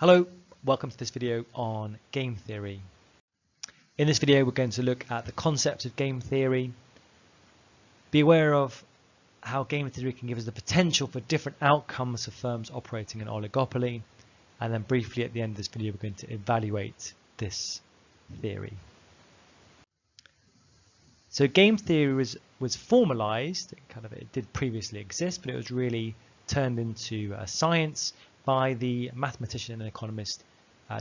Hello, welcome to this video on game theory. In this video we're going to look at the concept of game theory, be aware of how game theory can give us the potential for different outcomes for firms operating in oligopoly, and then briefly at the end of this video we're going to evaluate this theory. So game theory was formalized, it did previously exist, but it was really turned into science by the mathematician and economist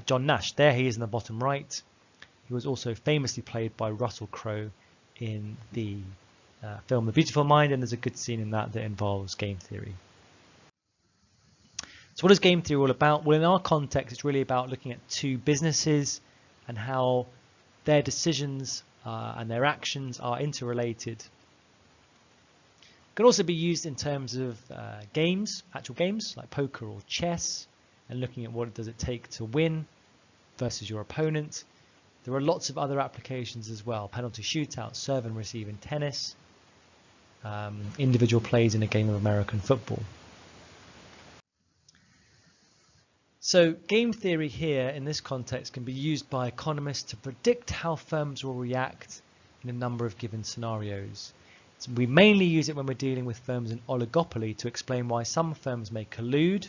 John Nash. There he is in the bottom right. He was also famously played by Russell Crowe in the film The Beautiful Mind, and there's a good scene in that involves game theory. So what is game theory all about? Well, in our context, it's really about looking at two businesses and how their decisions and their actions are interrelated. It can also be used in terms of games, actual games like poker or chess, and looking at what does it take to win versus your opponent. There are lots of other applications as well: penalty shootout, serve and receive in tennis, individual plays in a game of American football. So game theory here in this context can be used by economists to predict how firms will react in a number of given scenarios. So we mainly use it when we're dealing with firms in oligopoly to explain why some firms may collude,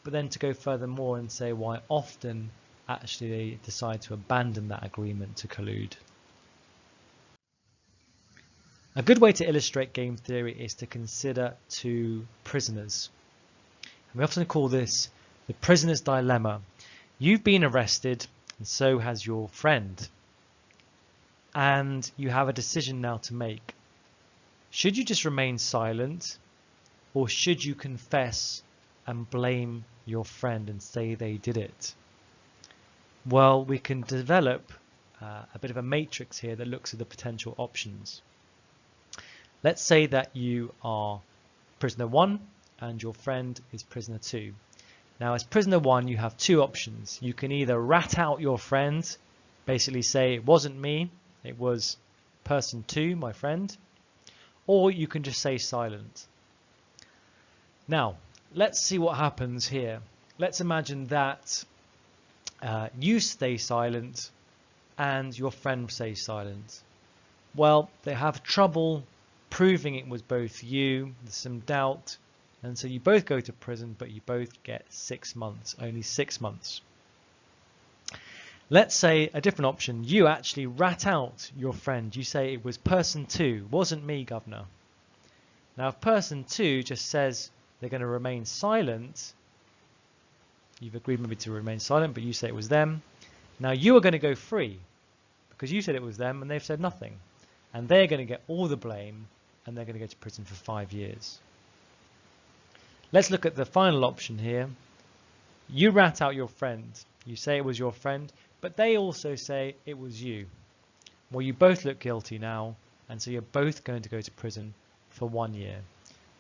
but then to go furthermore and say why often actually they decide to abandon that agreement to collude. A good way to illustrate game theory is to consider two prisoners. And we often call this the prisoner's dilemma. You've been arrested, and so has your friend. And you have a decision now to make. Should you just remain silent, or should you confess and blame your friend and say they did it? Well, we can develop a bit of a matrix here that looks at the potential options. Let's say that you are prisoner 1 and your friend is prisoner 2. Now, as prisoner 1, you have two options. You can either rat out your friend, basically say it wasn't me, it was person 2, my friend, or you can just stay silent. Now, let's see what happens here. Let's imagine that you stay silent and your friend stays silent. Well, they have trouble proving it was both you, there's some doubt, and so you both go to prison, but you both get 6 months, only 6 months. Let's say a different option. You actually rat out your friend. You say it was person 2, wasn't me, governor. Now, if person 2 just says they're going to remain silent, you've agreed maybe to remain silent, but you say it was them. Now you are going to go free because you said it was them and they've said nothing. And they're going to get all the blame and they're going to go to prison for 5 years. Let's look at the final option here. You rat out your friend. You say it was your friend, but they also say it was you. Well, you both look guilty now, and so you're both going to go to prison for 1 year.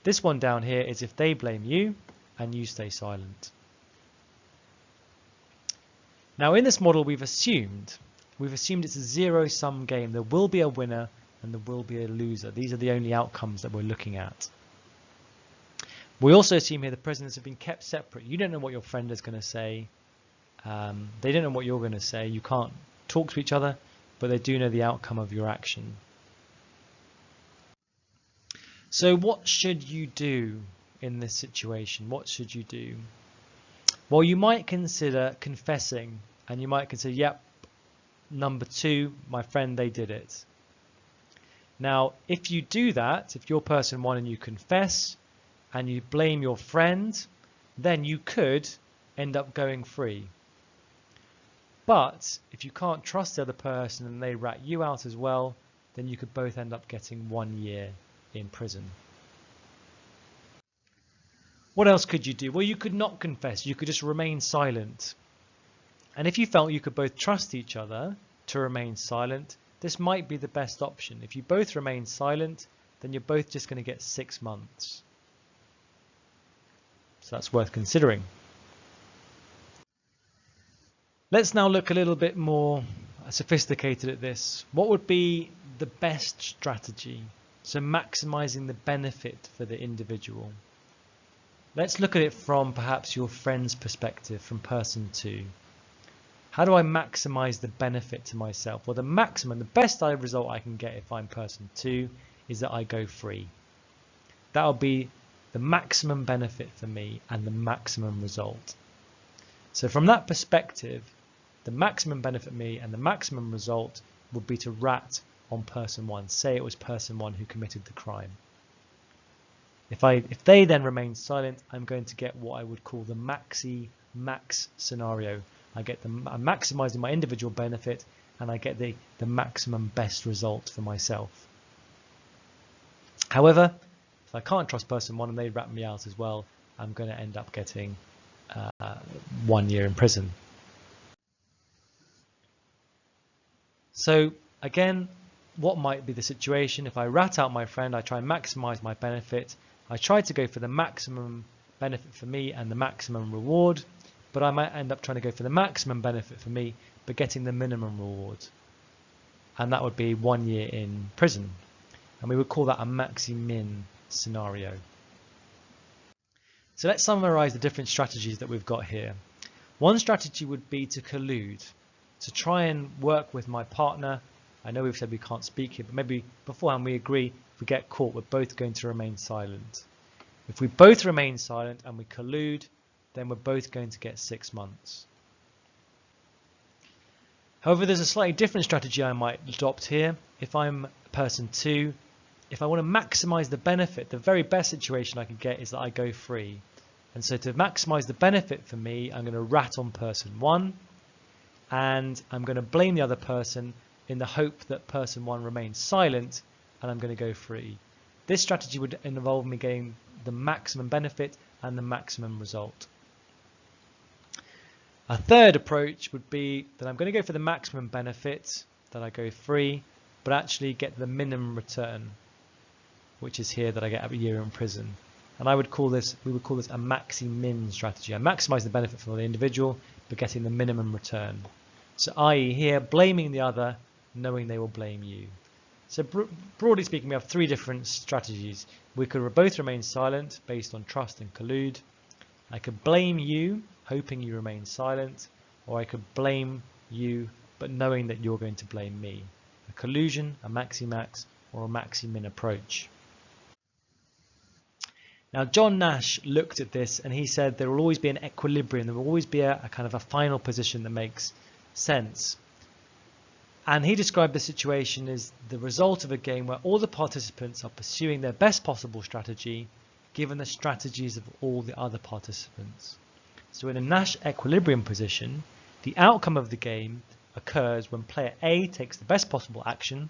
This one down here is if they blame you and you stay silent. Now, in this model, we've assumed it's a zero-sum game. There will be a winner and there will be a loser. These are the only outcomes that we're looking at. We also assume here the prisoners have been kept separate. You don't know what your friend is going to say. They don't know what you're going to say. You can't talk to each other, but they do know the outcome of your action. So what should you do in this situation? What should you do? Well, you might consider confessing, and you might consider, yep, number 2, my friend, they did it. Now, if you do that, if you're person 1 and you confess and you blame your friend, then you could end up going free. But if you can't trust the other person and they rat you out as well, then you could both end up getting 1 year in prison. What else could you do? Well, you could not confess. You could just remain silent. And if you felt you could both trust each other to remain silent, this might be the best option. If you both remain silent, then you're both just going to get 6 months. So that's worth considering. Let's now look a little bit more sophisticated at this. What would be the best strategy? So maximizing the benefit for the individual. Let's look at it from perhaps your friend's perspective, from person 2. How do I maximize the benefit to myself? Well, the best result I can get if I'm person 2 is that I go free. That'll be the maximum benefit for me and the maximum result. So from that perspective, the maximum benefit for me and the maximum result would be to rat on person 1. Say it was person 1 who committed the crime. If they then remain silent, I'm going to get what I would call the max scenario. I'm maximizing my individual benefit and I get the maximum best result for myself. However, if I can't trust person 1 and they rat me out as well, I'm going to end up getting 1 year in prison. So again, what might be the situation? If I rat out my friend, I try and maximize my benefit. I try to go for the maximum benefit for me and the maximum reward, but I might end up trying to go for the maximum benefit for me, but getting the minimum reward. And that would be 1 year in prison. And we would call that a maxi-min scenario. So let's summarize the different strategies that we've got here. One strategy would be to collude, to try and work with my partner. I know we've said we can't speak here, but maybe beforehand we agree if we get caught, we're both going to remain silent. If we both remain silent and we collude, then we're both going to get 6 months. However, there's a slightly different strategy I might adopt here. If I'm person 2, if I want to maximize the benefit, the very best situation I could get is that I go free. And so to maximize the benefit for me, I'm going to rat on person 1 and I'm going to blame the other person in the hope that person 1 remains silent and I'm going to go free. This strategy would involve me getting the maximum benefit and the maximum result. A third approach would be that I'm going to go for the maximum benefit, that I go free, but actually get the minimum return, which is here that I get a year in prison. And we would call this a maxi-min strategy. I maximize the benefit for the individual, but getting the minimum return. So i.e. here, blaming the other, knowing they will blame you. So broadly speaking, we have 3 different strategies. We could both remain silent based on trust and collude. I could blame you, hoping you remain silent, or I could blame you, but knowing that you're going to blame me. A collusion, a maxi-max, or a maxi-min approach. Now, John Nash looked at this and he said there will always be an equilibrium, there will always be a kind of a final position that makes sense. And he described the situation as the result of a game where all the participants are pursuing their best possible strategy given the strategies of all the other participants. So in a Nash equilibrium position, the outcome of the game occurs when player A takes the best possible action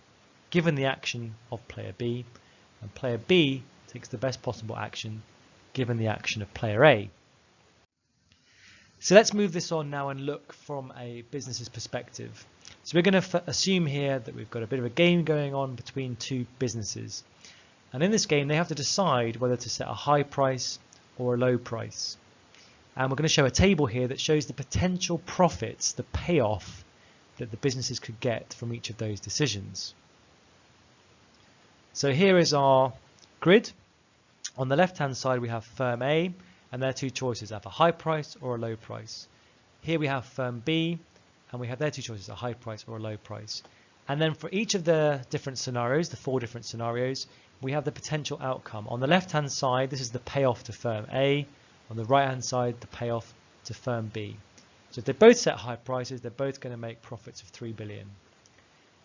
given the action of player B, and player B takes the best possible action given the action of player A. So let's move this on now and look from a business's perspective. So we're going to assume here that we've got a bit of a game going on between 2 businesses. And in this game, they have to decide whether to set a high price or a low price. And we're going to show a table here that shows the potential profits, the payoff that the businesses could get from each of those decisions. So here is our grid. On the left-hand side, we have firm A, and their 2 choices, have a high price or a low price. Here we have firm B, and we have their 2 choices, a high price or a low price. And then for each of the different scenarios, the 4 different scenarios, we have the potential outcome. On the left-hand side, this is the payoff to firm A. On the right-hand side, the payoff to firm B. So if they both set high prices, they're both going to make profits of 3 billion.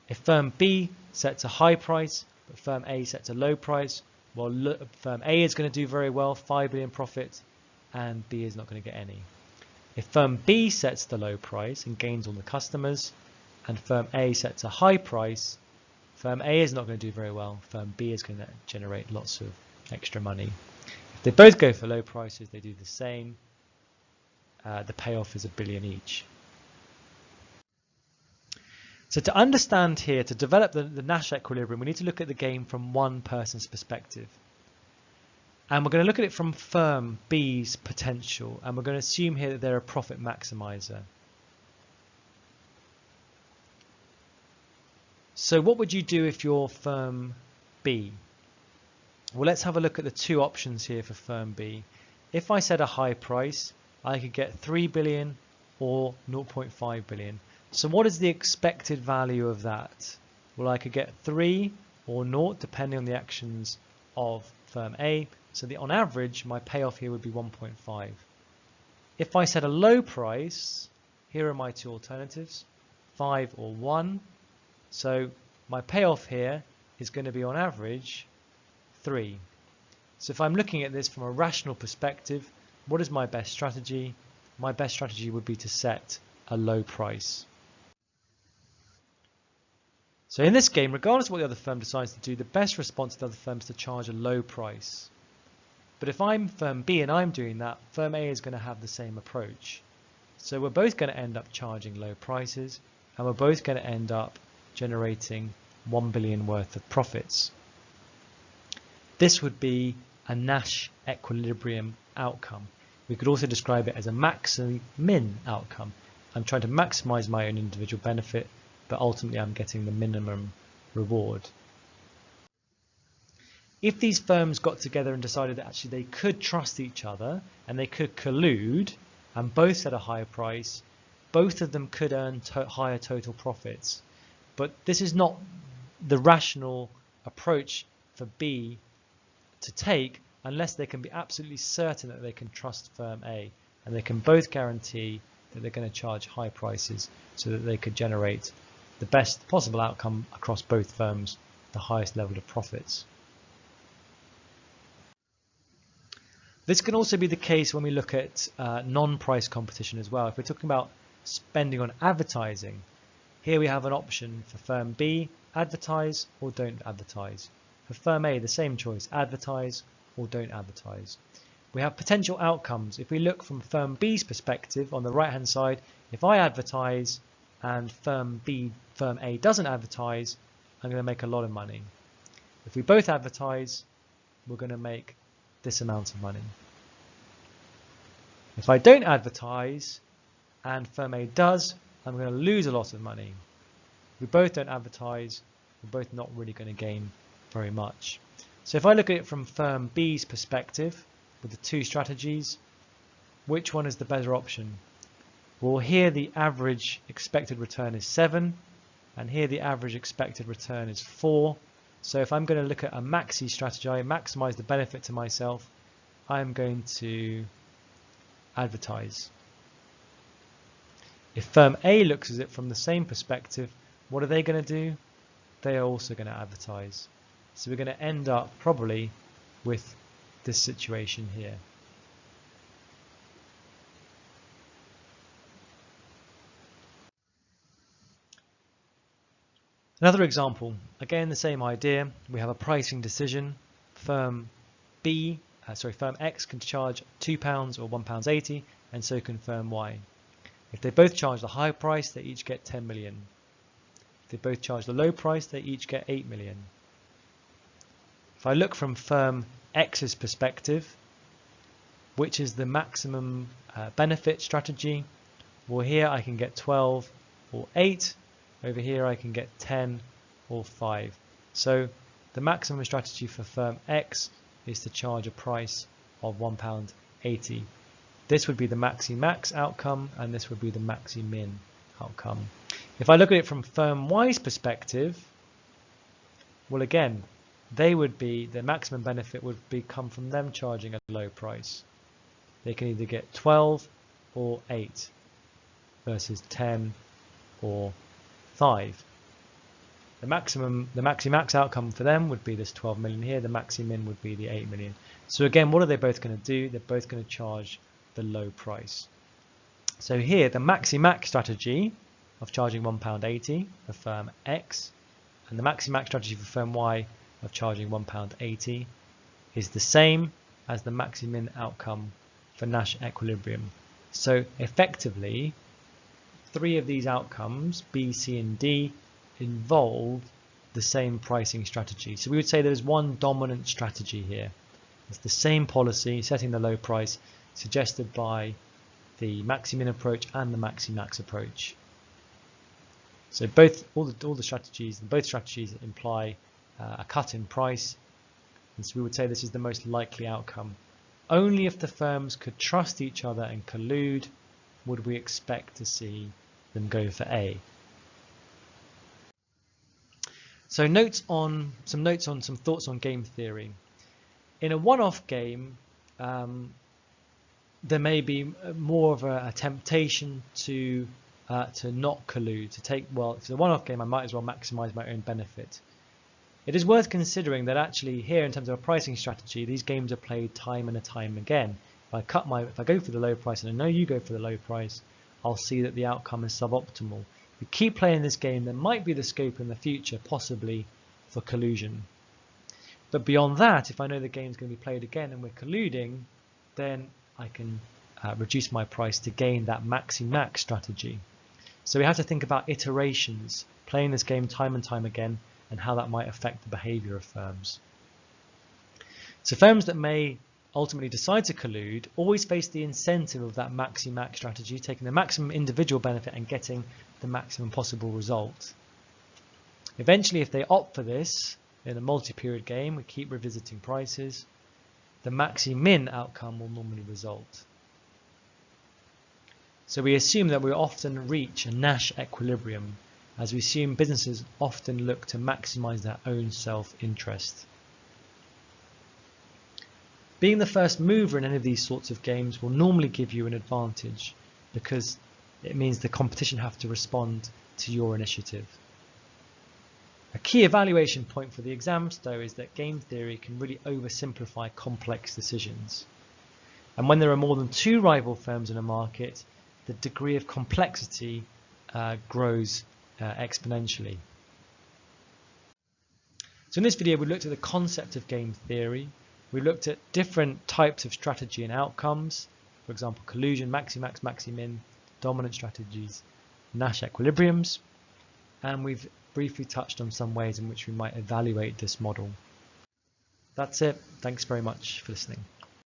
If firm B sets a high price, but firm A sets a low price, well, firm A is going to do very well, 5 billion profit, and B is not going to get any. If firm B sets the low price and gains all the customers, and firm A sets a high price, firm A is not going to do very well, firm B is going to generate lots of extra money. If they both go for low prices, they do the same. The payoff is 1 billion each. So to understand here, to develop the Nash equilibrium, we need to look at the game from one person's perspective. And we're going to look at it from firm B's potential, and we're going to assume here that they're a profit maximizer. So what would you do if you're firm B? Well, let's have a look at the 2 options here for firm B. If I set a high price, I could get 3 billion or 0.5 billion. So what is the expected value of that? Well, I could get 3 or 0 depending on the actions of firm A. So on average, my payoff here would be 1.5. If I set a low price, here are my two alternatives, 5 or 1. So my payoff here is going to be on average 3. So if I'm looking at this from a rational perspective, what is my best strategy? My best strategy would be to set a low price. So in this game, regardless of what the other firm decides to do, the best response to the other firm is to charge a low price. But if I'm firm B and I'm doing that, firm A is going to have the same approach. So we're both going to end up charging low prices, and we're both going to end up generating 1 billion worth of profits. This would be a Nash equilibrium outcome. We could also describe it as a max-min outcome. I'm trying to maximize my own individual benefit, but ultimately I'm getting the minimum reward. If these firms got together and decided that actually they could trust each other and they could collude and both set a higher price, both of them could earn higher total profits. But this is not the rational approach for B to take unless they can be absolutely certain that they can trust firm A and they can both guarantee that they're going to charge high prices so that they could generate the best possible outcome across both firms, the highest level of profits. This can also be the case when we look at non-price competition as well. If we're talking about spending on advertising, here we have an option for firm B, advertise or don't advertise. For firm A, the same choice, advertise or don't advertise. We have potential outcomes. If we look from firm B's perspective on the right hand side, if I advertise and firm A doesn't advertise, I'm going to make a lot of money. If we both advertise, we're going to make this amount of money. If I don't advertise and firm A does, I'm going to lose a lot of money. If we both don't advertise, we're both not really going to gain very much. So if I look at it from firm B's perspective with the two strategies, which one is the better option? Well, here the average expected return is 7 and here the average expected return is 4. So if I'm going to look at a maxi strategy, I maximize the benefit to myself, I'm going to advertise. If firm A looks at it from the same perspective, what are they going to do? They are also going to advertise. So we're going to end up probably with this situation here. Another example, again the same idea. We have a pricing decision. Firm X can charge £2 or £1.80, and so can firm Y. If they both charge the high price, they each get 10 million. If they both charge the low price, they each get 8 million. If I look from firm X's perspective, which is the maximum benefit strategy, well, here I can get 12 or 8. Over here I can get 10 or 5. So the maximum strategy for firm X is to charge a price of £1.80. This would be the maxi-max outcome and this would be the maxi-min outcome. If I look at it from firm Y's perspective, well, again, the maximum benefit would come from them charging a low price. They can either get 12 or 8 versus 10 or 5. The maxi-max outcome for them would be this 12 million here. The maxi-min would be the 8 million. So again, what are they both going to do? They're both going to charge the low price. So here, the maxi-max strategy of charging £1.80 for firm X and the maxi-max strategy for firm Y of charging £1.80 is the same as the maxi-min outcome for Nash equilibrium. So effectively, 3 of these outcomes, B, C, and D, involve the same pricing strategy. So we would say there's one dominant strategy here. It's the same policy, setting the low price, suggested by the maxi-min approach and the maxi-max approach. So both strategies imply a cut in price, and so we would say this is the most likely outcome Only if the firms could trust each other and collude would we expect to see them go for A. So some thoughts on game theory. In a one-off game, there may be more of a temptation to not collude, to take, well, if it's a one-off game, I might as well maximize my own benefit. It is worth considering that actually here, in terms of a pricing strategy, these games are played time and time again. If I go for the low price and I know you go for the low price, I'll see that the outcome is suboptimal. If you keep playing this game, there might be the scope in the future, possibly, for collusion. But beyond that, if I know the game's going to be played again and we're colluding, then I can reduce my price to gain that maxi-max strategy. So we have to think about iterations, playing this game time and time again, and how that might affect the behavior of firms. So firms that may ultimately decide to collude always face the incentive of that maxi-max strategy, taking the maximum individual benefit and getting the maximum possible result. Eventually, if they opt for this in a multi-period game, we keep revisiting prices, the maxi-min outcome will normally result. So we assume that we often reach a Nash equilibrium, as we assume businesses often look to maximize their own self-interest. Being the first mover in any of these sorts of games will normally give you an advantage, because it means the competition have to respond to your initiative. A key evaluation point for the exams, though, is that game theory can really oversimplify complex decisions. And when there are more than two rival firms in a market, the degree of complexity grows exponentially. So in this video, we looked at the concept of game theory. We looked at different types of strategy and outcomes, for example, collusion, maxi-max, maxi-min, dominant strategies, Nash equilibriums, and we've briefly touched on some ways in which we might evaluate this model. That's it. Thanks very much for listening.